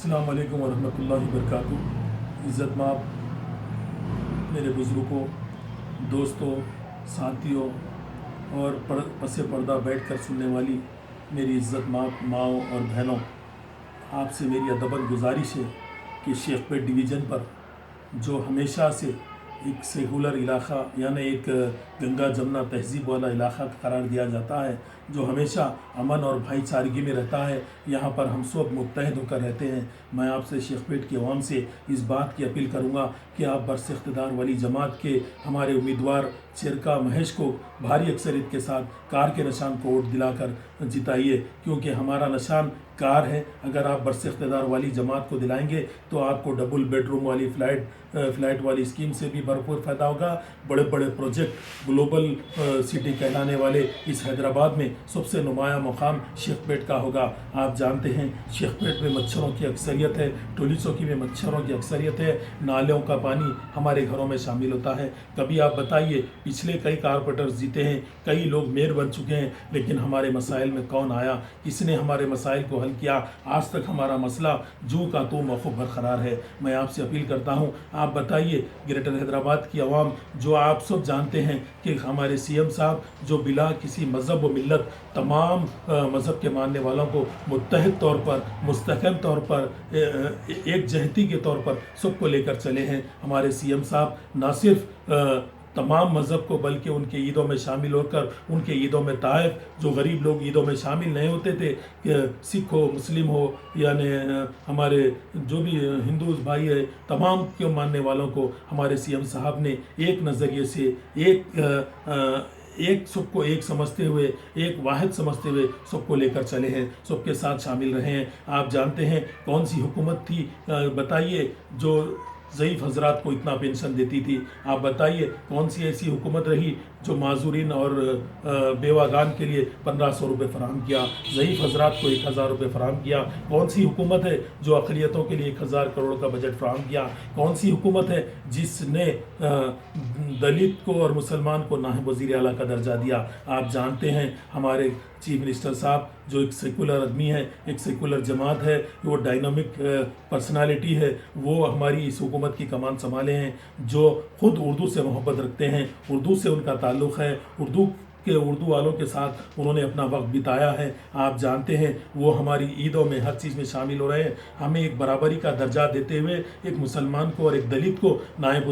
अस्सलाम वालेकुम वरहमतुल्लाहि वबरकातुहू। इज़्ज़त माब मेरे बुज़ुर्गों, दोस्तों, साथियों और पसे पर्दा बैठ कर सुनने वाली मेरी इज़्ज़त माब माओ और बहनों, आपसे मेरी अदबन गुजारिश है कि शेखपेट डिवीज़न पर जो हमेशा से एक सेकुलर इलाक़ा यानी एक गंगा जमुना तहज़ीब वाला इलाक़ा करार दिया जाता है, जो हमेशा अमन और भाईचारगी में रहता है, यहाँ पर हम सब मुत्तहद होकर रहते हैं। मैं आपसे शेखपेट की अवाम से इस बात की अपील करूँगा कि आप बरसे इक़्तिदार वाली जमात के हमारे उम्मीदवार चिरका महेश को भारी अक्सरियत के साथ कार के निशान को वोट दिलाकर जिताइए, क्योंकि हमारा निशान कार है। अगर आप बरसे इक़्तिदार वाली जमात को दिलाएंगे तो आपको डबल बेडरूम वाली फ्लैट वाली स्कीम से भी भरपूर फ़ायदा होगा। बड़े बड़े प्रोजेक्ट ग्लोबल सिटी कहलाने वाले इस हैदराबाद में सबसे नुमाया मुकाम शेखपेट का होगा। आप जानते हैं शेखपेट में मच्छरों की अक्सरियत है, टोली चौकी में मच्छरों की अक्सरियत है, नालियों का पानी हमारे घरों में शामिल होता है। कभी आप बताइए, पिछले कई कारपोरेटर्स जीते हैं, कई लोग मेयर बन चुके हैं, लेकिन हमारे मसाइल में कौन आया, किसने हमारे मसाइल को हल किया? आज तक हमारा मसला जू का तो मौक़ूफ़ बरकरार है। मैं आपसे अपील करता हूँ, आप बताइए ग्रेटर हैदराबाद की आवाम, जो आप सब जानते हैं कि हमारे सीएम साहब जो बिला किसी मज़हब व मिल्लत तमाम मज़हब के मानने वालों को मुत्तहिद तौर पर, मुस्तहकम तौर पर, एक जहती के तौर पर सबको लेकर चले हैं। हमारे सीएम साहब ना सिर्फ तमाम मज़हब को बल्कि उनके ईदों में शामिल होकर उनके ईदों में ताइफ जो गरीब लोग ईदों में शामिल नहीं होते थे, सिख हो, मुस्लिम हो, यानी हमारे जो भी हिंदू भाई है, तमाम के मानने वालों को हमारे सीएम साहब ने एक नज़रिए से एक सबको एक समझते हुए, एक वाहिद समझते हुए सबको लेकर चले हैं, सबके साथ शामिल रहे हैं। आप जानते हैं कौन सी हुकूमत थी, बताइए, जो ज़ईफ़ हज़रात को इतना पेंशन देती थी? आप बताइए कौन सी ऐसी हुकूमत रही जो माजूरीन और बेवागान के लिए 1500 रुपये फ़राहम किया, ज़ईफ़ हज़रात को 1000 रुपये फ़राहम किया? कौन सी हुकूमत है जो अक़लियतों के लिए 1000 करोड़ का बजट फ़राहम किया? कौन सी हुकूमत है जिसने दलित को और मुसलमान को नायब वज़ीर आला का दर्जा दिया? आप जानते हैं हमारे चीफ मिनिस्टर साहब जो एक सेकुलर आदमी है, एक सेकुलर जमात है, वो डायनामिक पर्सनालिटी है, वो हमारी इस हुकूमत की कमान संभाले हैं, जो ख़ुद उर्दू से मोहब्बत रखते हैं, उर्दू से उनका ताल्लुक़ है, उर्दू वालों के साथ उन्होंने अपना वक्त बिताया है। आप जानते हैं वो हमारी ईदों में हर चीज़ में शामिल हो रहे हैं। हमें एक बराबरी का दर्जा देते हुए एक मुसलमान को और एक दलित को नायब